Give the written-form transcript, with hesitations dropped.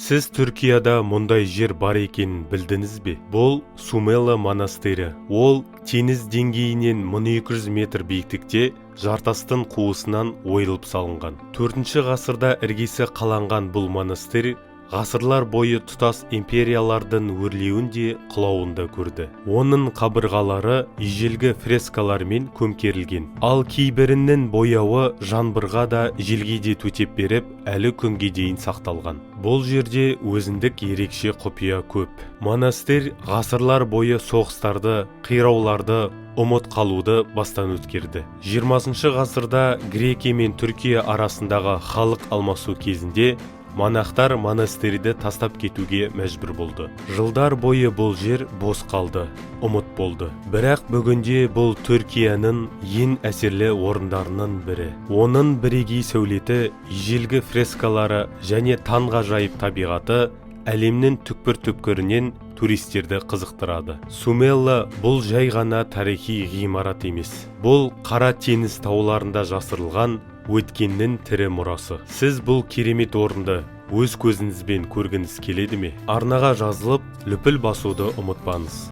Сіз Түркияда мұндай жер бар екенін білдіңіз бе? Бұл Сумела монастыры. Ол теңіз деңгейінен 1200 метр биіктікте жартастың қуысынан ойылып салынған. 4 ғасырда іргесі қаланған бұл монастыр ғасырлар бойы тұтас империялардың өрлеуінде құлауында көрді. Оның қабырғалары ежелгі фрескалармен көмкерілген. Ал кейбірінің бояуы жаңбырға да желге де төтеп беріп, әлі күнге дейін сақталған. Бұл жерде өзіндік ерекше құпия көп. Монастыр ғасырлар бойы соғыстарды, қирауларды, ұмыт қалуды бастан өткерді. 20 ғасырда Грекия мен Түркия арасындағы халық алмасу кезінде монахтар монастырьды тастап кетуге мәжбүр болды. Жылдар бойы бұл жер бос қалды, ұмыт болды. Бірақ бүгінде бұл Түркияның ең әсерлі орындарының бірі. Оның бірегей сәулеті, ежелгі фрескалары және таңғажайып табиғаты әлемнің түкпір-түкпірінен туристерді қызықтырады. Сумела бұл жай ғана тарихи ғимарат емес. Бұл Қара теңіз тауларында жасырылған өткеннің тірі мұрасы. Сіз бұл керемет орынды өз көзіңізбен көргіңіз келеді ме? Арнаға жазылып, лүпіл басуды ұмытпаңыз.